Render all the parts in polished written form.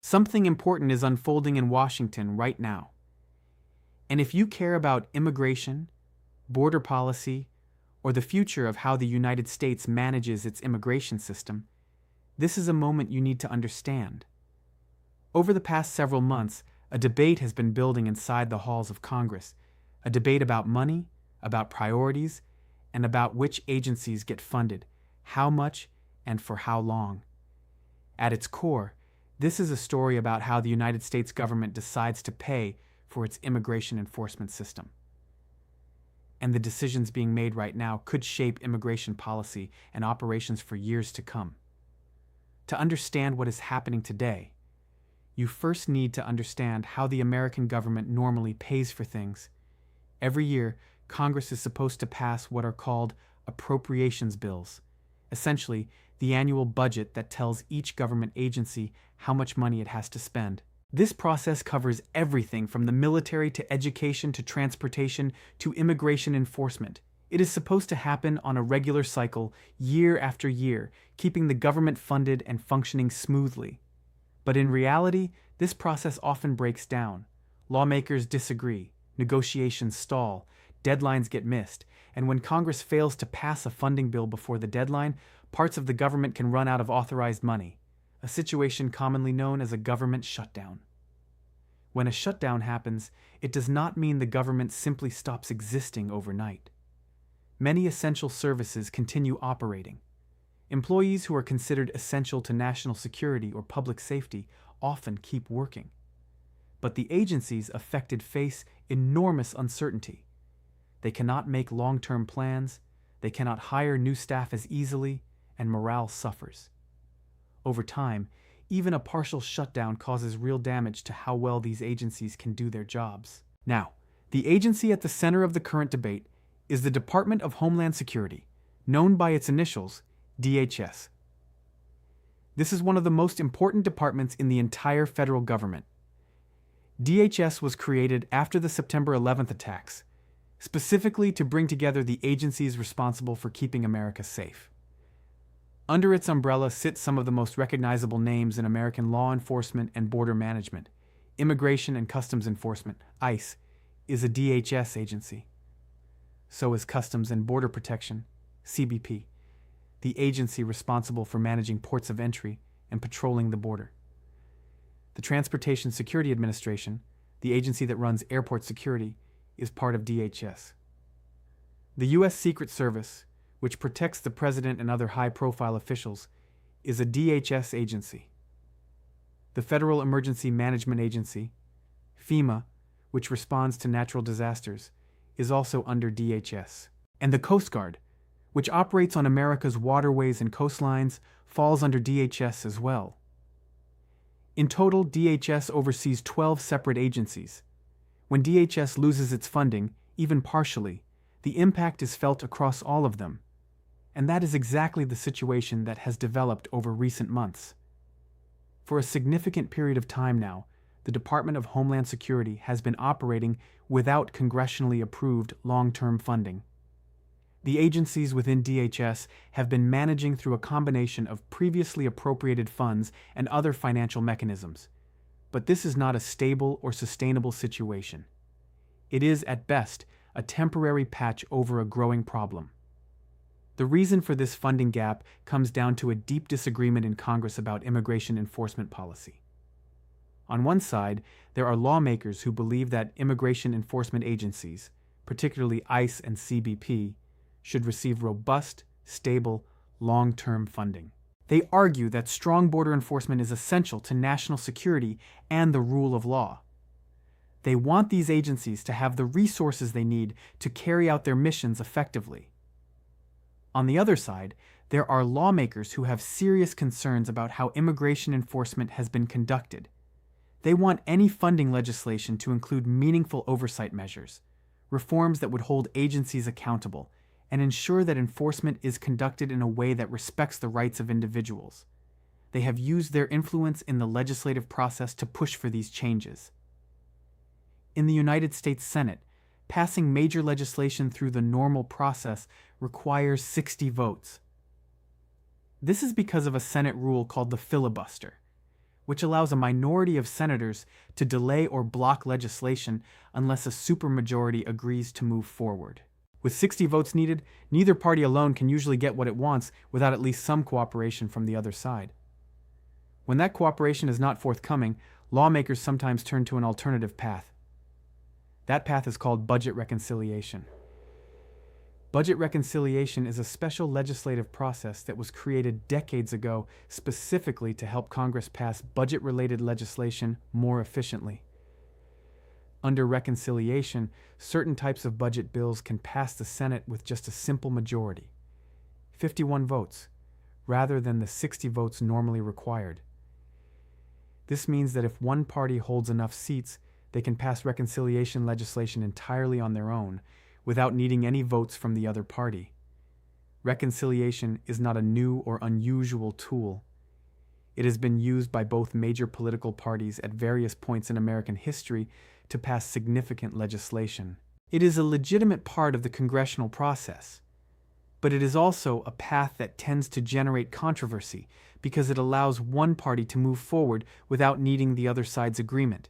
Something important is unfolding in Washington right now. And if you care about immigration, border policy, or the future of how the United States manages its immigration system, this is a moment you need to understand. Over the past several months, a debate has been building inside the halls of Congress, a debate about money, about priorities, and about which agencies get funded, how much, and for how long. At its core, this is a story about how the United States government decides to pay for its immigration enforcement system. And the decisions being made right now could shape immigration policy and operations for years to come. To understand what is happening today, you first need to understand how the American government normally pays for things. Every year, Congress is supposed to pass what are called appropriations bills, essentially the annual budget that tells each government agency how much money it has to spend. This process covers everything from the military to education to transportation to immigration enforcement. It is supposed to happen on a regular cycle, year after year, keeping the government funded and functioning smoothly. But in reality, this process often breaks down. Lawmakers disagree, negotiations stall, deadlines get missed, and when Congress fails to pass a funding bill before the deadline, parts of the government can run out of authorized money, a situation commonly known as a government shutdown. When a shutdown happens, it does not mean the government simply stops existing overnight. Many essential services continue operating. Employees who are considered essential to national security or public safety often keep working. But the agencies affected face enormous uncertainty. They cannot make long-term plans, they cannot hire new staff as easily, and morale suffers. Over time, even a partial shutdown causes real damage to how well these agencies can do their jobs. Now, the agency at the center of the current debate is the Department of Homeland Security, known by its initials, DHS. This is one of the most important departments in the entire federal government. DHS was created after the September 11th attacks, specifically to bring together the agencies responsible for keeping America safe. Under its umbrella sit some of the most recognizable names in American law enforcement and border management. Immigration and Customs Enforcement, ICE, is a DHS agency. So is Customs and Border Protection, CBP, the agency responsible for managing ports of entry and patrolling the border. The Transportation Security Administration, the agency that runs airport security, is part of DHS. The U.S. Secret Service, which protects the president and other high-profile officials, is a DHS agency. The Federal Emergency Management Agency, FEMA, which responds to natural disasters, is also under DHS. And the Coast Guard, which operates on America's waterways and coastlines, falls under DHS as well. In total, DHS oversees 12 separate agencies. When DHS loses its funding, even partially, the impact is felt across all of them. And that is exactly the situation that has developed over recent months. For a significant period of time now, the Department of Homeland Security has been operating without congressionally approved long-term funding. The agencies within DHS have been managing through a combination of previously appropriated funds and other financial mechanisms. But this is not a stable or sustainable situation. It is, at best, a temporary patch over a growing problem. The reason for this funding gap comes down to a deep disagreement in Congress about immigration enforcement policy. On one side, there are lawmakers who believe that immigration enforcement agencies, particularly ICE and CBP, should receive robust, stable, long-term funding. They argue that strong border enforcement is essential to national security and the rule of law. They want these agencies to have the resources they need to carry out their missions effectively. On the other side, there are lawmakers who have serious concerns about how immigration enforcement has been conducted. They want any funding legislation to include meaningful oversight measures, reforms that would hold agencies accountable, and ensure that enforcement is conducted in a way that respects the rights of individuals. They have used their influence in the legislative process to push for these changes. In the United States Senate, passing major legislation through the normal process requires 60 votes. This is because of a Senate rule called the filibuster, which allows a minority of senators to delay or block legislation unless a supermajority agrees to move forward. With 60 votes needed, neither party alone can usually get what it wants without at least some cooperation from the other side. When that cooperation is not forthcoming, lawmakers sometimes turn to an alternative path. That path is called budget reconciliation. Budget reconciliation is a special legislative process that was created decades ago specifically to help Congress pass budget-related legislation more efficiently. Under reconciliation, certain types of budget bills can pass the Senate with just a simple majority, 51 votes, rather than the 60 votes normally required. This means that if one party holds enough seats, they can pass reconciliation legislation entirely on their own, without needing any votes from the other party. Reconciliation is not a new or unusual tool. It has been used by both major political parties at various points in American history to pass significant legislation. It is a legitimate part of the congressional process, but it is also a path that tends to generate controversy because it allows one party to move forward without needing the other side's agreement.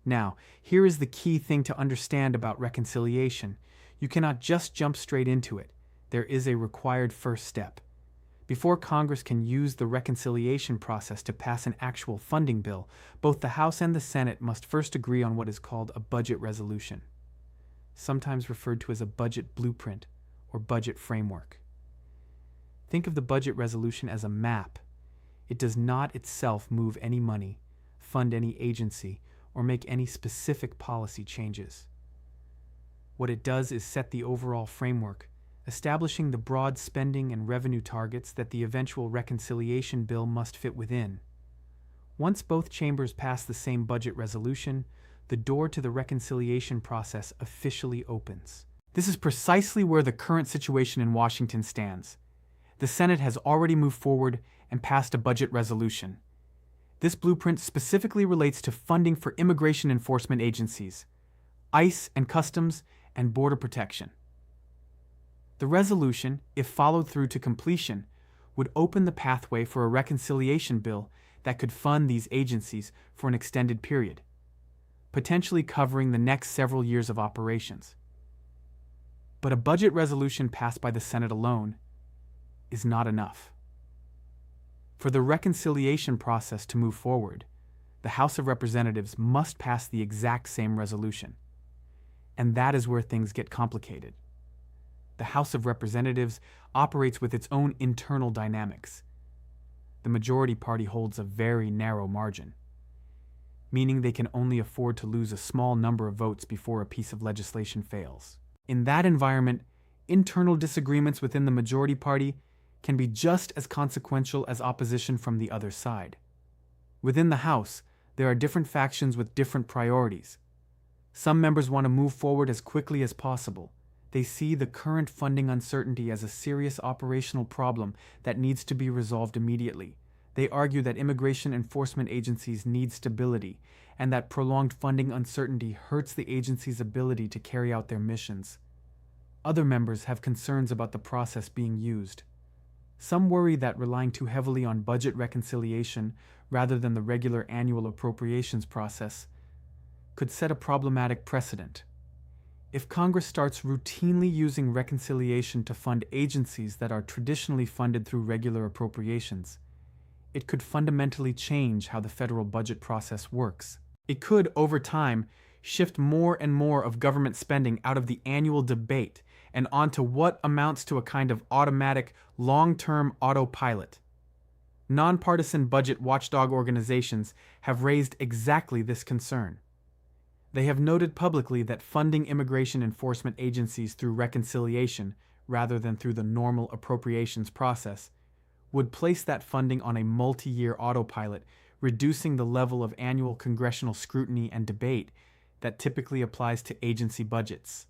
Now, here is the key thing to understand about reconciliation. You cannot just jump straight into it. There is a required first step. Before Congress can use the reconciliation process to pass an actual funding bill, both the House and the Senate must first agree on what is called a budget resolution, sometimes referred to as a budget blueprint or budget framework. Think of the budget resolution as a map. It does not itself move any money, fund any agency, or make any specific policy changes. What it does is set the overall framework, establishing the broad spending and revenue targets that the eventual reconciliation bill must fit within. Once both chambers pass the same budget resolution, the door to the reconciliation process officially opens. This is precisely where the current situation in Washington stands. The Senate has already moved forward and passed a budget resolution. This blueprint specifically relates to funding for immigration enforcement agencies, ICE and Customs, and Border Protection. The resolution, if followed through to completion, would open the pathway for a reconciliation bill that could fund these agencies for an extended period, potentially covering the next several years of operations. But a budget resolution passed by the Senate alone is not enough. For the reconciliation process to move forward, the House of Representatives must pass the exact same resolution. And that is where things get complicated. The House of Representatives operates with its own internal dynamics. The majority party holds a very narrow margin, meaning they can only afford to lose a small number of votes before a piece of legislation fails. In that environment, internal disagreements within the majority party can be just as consequential as opposition from the other side. Within the House, there are different factions with different priorities. Some members want to move forward as quickly as possible. They see the current funding uncertainty as a serious operational problem that needs to be resolved immediately. They argue that immigration enforcement agencies need stability, and that prolonged funding uncertainty hurts the agency's ability to carry out their missions. Other members have concerns about the process being used. Some worry that relying too heavily on budget reconciliation rather than the regular annual appropriations process could set a problematic precedent. If Congress starts routinely using reconciliation to fund agencies that are traditionally funded through regular appropriations, it could fundamentally change how the federal budget process works. It could, over time, shift more and more of government spending out of the annual debate and onto what amounts to a kind of automatic, long-term autopilot. Nonpartisan budget watchdog organizations have raised exactly this concern. They have noted publicly that funding immigration enforcement agencies through reconciliation, rather than through the normal appropriations process, would place that funding on a multi-year autopilot, reducing the level of annual congressional scrutiny and debate that typically applies to agency budgets.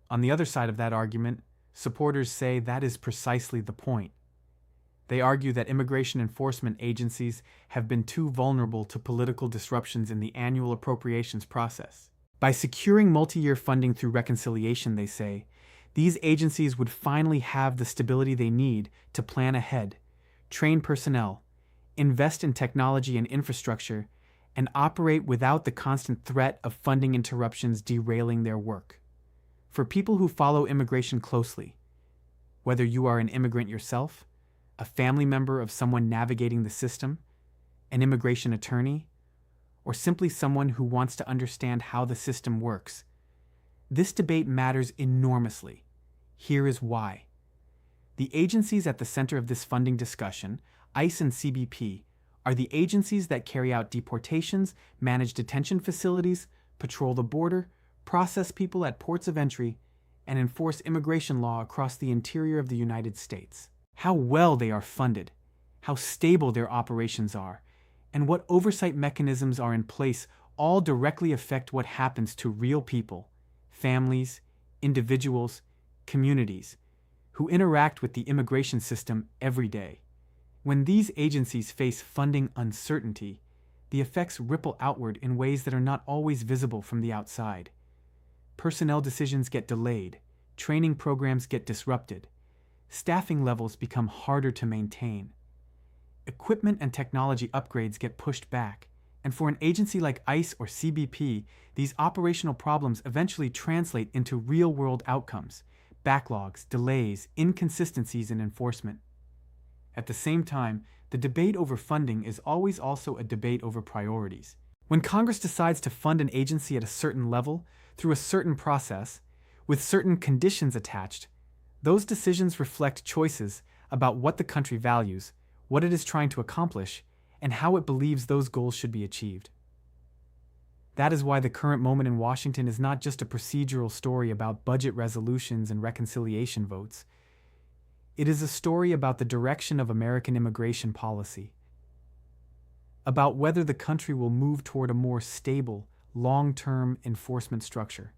On the other side of that argument, supporters say that is precisely the point. They argue that immigration enforcement agencies have been too vulnerable to political disruptions in the annual appropriations process. By securing multi-year funding through reconciliation, they say, these agencies would finally have the stability they need to plan ahead, train personnel, invest in technology and infrastructure, and operate without the constant threat of funding interruptions derailing their work. For people who follow immigration closely, whether you are an immigrant yourself, a family member of someone navigating the system, an immigration attorney, or simply someone who wants to understand how the system works, this debate matters enormously. Here is why. The agencies at the center of this funding discussion, ICE and CBP, are the agencies that carry out deportations, manage detention facilities, patrol the border, process people at ports of entry, and enforce immigration law across the interior of the United States. How well they are funded, how stable their operations are, and what oversight mechanisms are in place all directly affect what happens to real people, families, individuals, communities, who interact with the immigration system every day. When these agencies face funding uncertainty, the effects ripple outward in ways that are not always visible from the outside. Personnel decisions get delayed, training programs get disrupted, staffing levels become harder to maintain. Equipment and technology upgrades get pushed back, and for an agency like ICE or CBP, these operational problems eventually translate into real-world outcomes, backlogs, delays, inconsistencies in enforcement. At the same time, the debate over funding is always also a debate over priorities. When Congress decides to fund an agency at a certain level, through a certain process, with certain conditions attached, those decisions reflect choices about what the country values, what it is trying to accomplish, and how it believes those goals should be achieved. That is why the current moment in Washington is not just a procedural story about budget resolutions and reconciliation votes. It is a story about the direction of American immigration policy, about whether the country will move toward a more stable, long-term enforcement structure,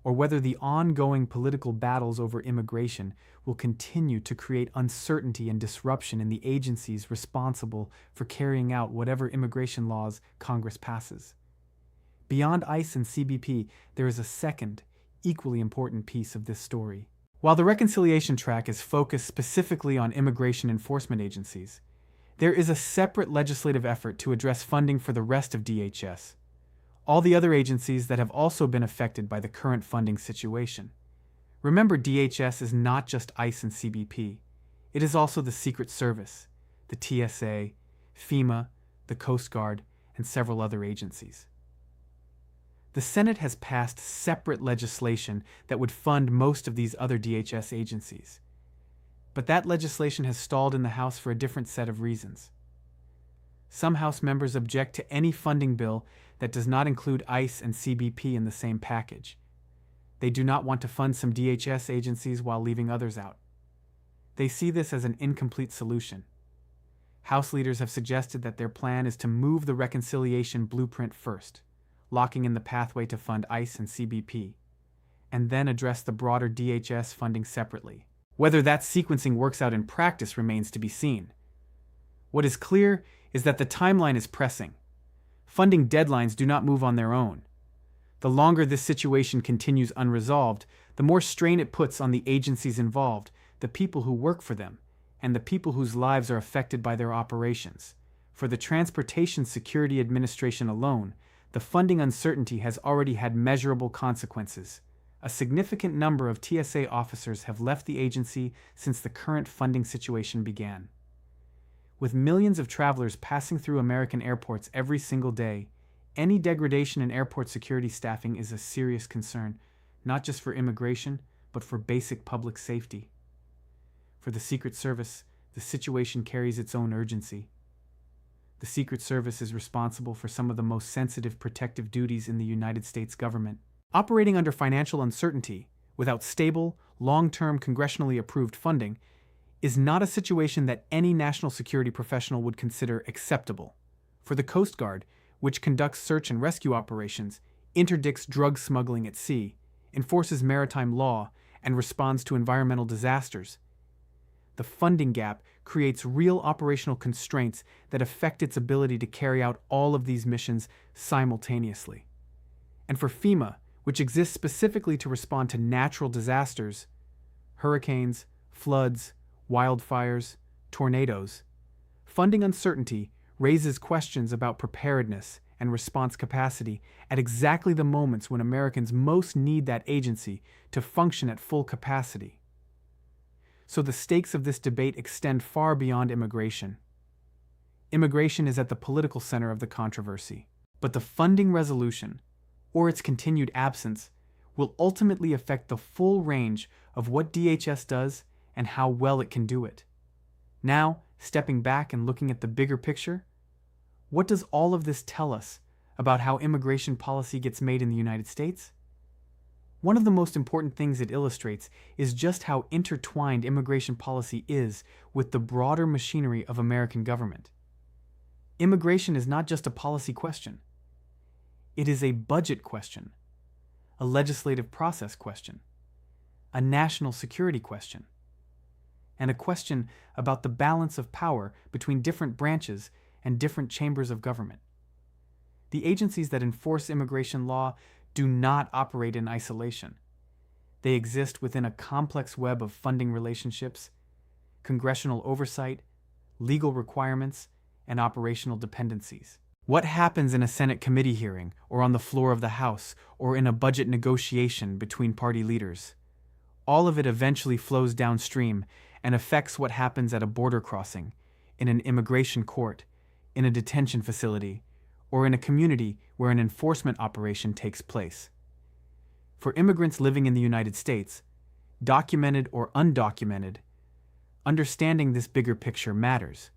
or whether the ongoing political battles over immigration will continue to create uncertainty and disruption in the agencies responsible for carrying out whatever immigration laws Congress passes. Beyond ICE and CBP, there is a second, equally important piece of this story. While the reconciliation track is focused specifically on immigration enforcement agencies, there is a separate legislative effort to address funding for the rest of DHS, all the other agencies that have also been affected by the current funding situation. Remember, DHS is not just ICE and CBP. It is also the Secret Service, the TSA, FEMA, the Coast Guard, and several other agencies. The Senate has passed separate legislation that would fund most of these other DHS agencies. But that legislation has stalled in the House for a different set of reasons. Some House members object to any funding bill that does not include ICE and CBP in the same package. They do not want to fund some DHS agencies while leaving others out. They see this as an incomplete solution. House leaders have suggested that their plan is to move the reconciliation blueprint first, locking in the pathway to fund ICE and CBP, and then address the broader DHS funding separately. Whether that sequencing works out in practice remains to be seen. What is clear is that the timeline is pressing. Funding deadlines do not move on their own. The longer this situation continues unresolved, the more strain it puts on the agencies involved, the people who work for them, and the people whose lives are affected by their operations. For the Transportation Security Administration alone, the funding uncertainty has already had measurable consequences. A significant number of TSA officers have left the agency since the current funding situation began. With millions of travelers passing through American airports every single day, any degradation in airport security staffing is a serious concern, not just for immigration, but for basic public safety. For the Secret Service, the situation carries its own urgency. The Secret Service is responsible for some of the most sensitive protective duties in the United States government. Operating under financial uncertainty, without stable, long-term congressionally approved funding, is not a situation that any national security professional would consider acceptable. For the Coast Guard, which conducts search and rescue operations, interdicts drug smuggling at sea, enforces maritime law, and responds to environmental disasters, the funding gap creates real operational constraints that affect its ability to carry out all of these missions simultaneously. And for FEMA, which exists specifically to respond to natural disasters, hurricanes, floods, wildfires, tornadoes, Funding uncertainty raises questions about preparedness and response capacity at exactly the moments when Americans most need that agency to function at full capacity. So the stakes of this debate extend far beyond immigration. Immigration is at the political center of the controversy, but the funding resolution, or its continued absence, will ultimately affect the full range of what DHS does and how well it can do it. Now, stepping back and looking at the bigger picture, what does all of this tell us about how immigration policy gets made in the United States? One of the most important things it illustrates is just how intertwined immigration policy is with the broader machinery of American government. Immigration is not just a policy question. It is a budget question, a legislative process question, a national security question, and a question about the balance of power between different branches and different chambers of government. The agencies that enforce immigration law do not operate in isolation. They exist within a complex web of funding relationships, congressional oversight, legal requirements, and operational dependencies. What happens in a Senate committee hearing, or on the floor of the House, or in a budget negotiation between party leaders? All of it eventually flows downstream and affects what happens at a border crossing, in an immigration court, in a detention facility, or in a community where an enforcement operation takes place. For immigrants living in the United States, documented or undocumented, understanding this bigger picture matters,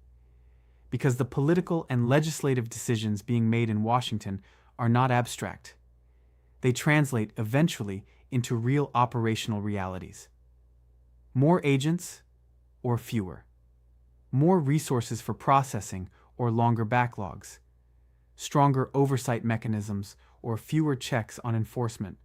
because the political and legislative decisions being made in Washington are not abstract. They translate eventually into real operational realities. More agents or fewer. More resources for processing or longer backlogs. Stronger oversight mechanisms or fewer checks on enforcement.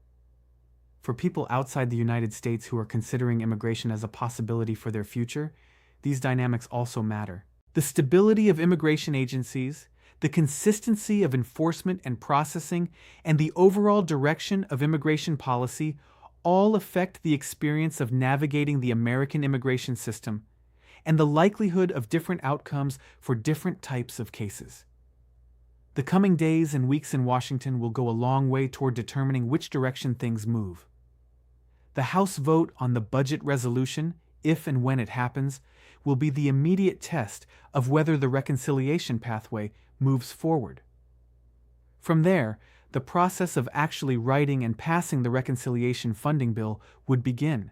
For people outside the United States who are considering immigration as a possibility for their future, these dynamics also matter. The stability of immigration agencies, the consistency of enforcement and processing, and the overall direction of immigration policy all affect the experience of navigating the American immigration system and the likelihood of different outcomes for different types of cases. The coming days and weeks in Washington will go a long way toward determining which direction things move. The House vote on the budget resolution, if and when it happens, will be the immediate test of whether the reconciliation pathway moves forward. From there, the process of actually writing and passing the reconciliation funding bill would begin.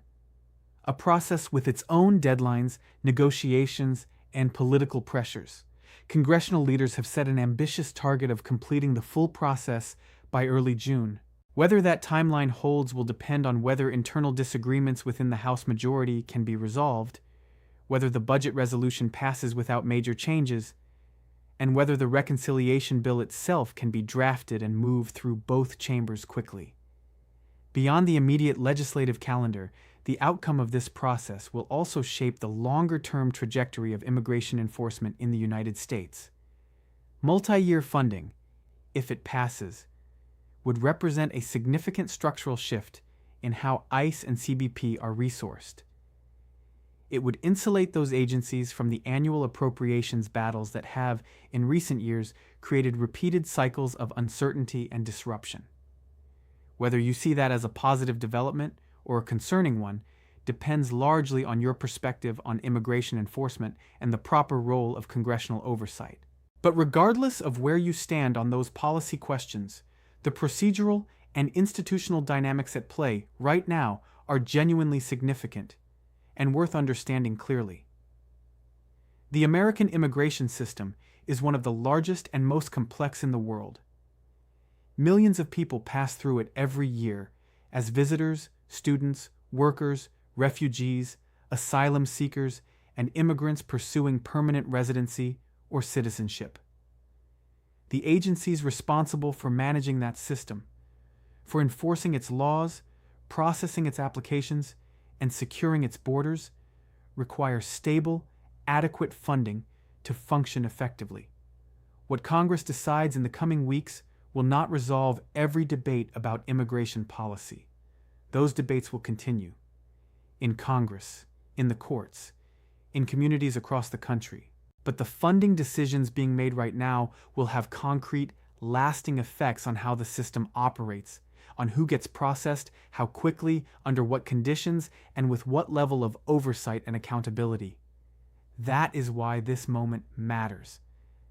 A process with its own deadlines, negotiations, and political pressures. Congressional leaders have set an ambitious target of completing the full process by early June. Whether that timeline holds will depend on whether internal disagreements within the House majority can be resolved, whether the budget resolution passes without major changes, and whether the reconciliation bill itself can be drafted and moved through both chambers quickly. Beyond the immediate legislative calendar, the outcome of this process will also shape the longer-term trajectory of immigration enforcement in the United States. Multi-year funding, if it passes, would represent a significant structural shift in how ICE and CBP are resourced. It would insulate those agencies from the annual appropriations battles that have, in recent years, created repeated cycles of uncertainty and disruption. Whether you see that as a positive development or a concerning one depends largely on your perspective on immigration enforcement and the proper role of congressional oversight. But regardless of where you stand on those policy questions, the procedural and institutional dynamics at play right now are genuinely significant and worth understanding clearly. The American immigration system is one of the largest and most complex in the world. Millions of people pass through it every year as visitors, students, workers, refugees, asylum seekers, and immigrants pursuing permanent residency or citizenship. The agencies responsible for managing that system, for enforcing its laws, processing its applications, and securing its borders, require stable, adequate funding to function effectively. What Congress decides in the coming weeks will not resolve every debate about immigration policy. Those debates will continue. In Congress, in the courts, in communities across the country. but the funding decisions being made right now will have concrete, lasting effects on how the system operates, on who gets processed, how quickly, under what conditions, and with what level of oversight and accountability. That is why this moment matters.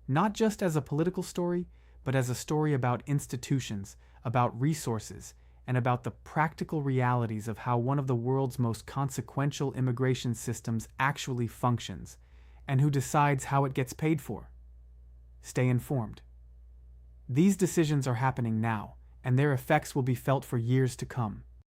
Not just as a political story, but as a story about institutions, about resources, and about the practical realities of how one of the world's most consequential immigration systems actually functions, and who decides how it gets paid for. Stay informed. These decisions are happening now, and their effects will be felt for years to come.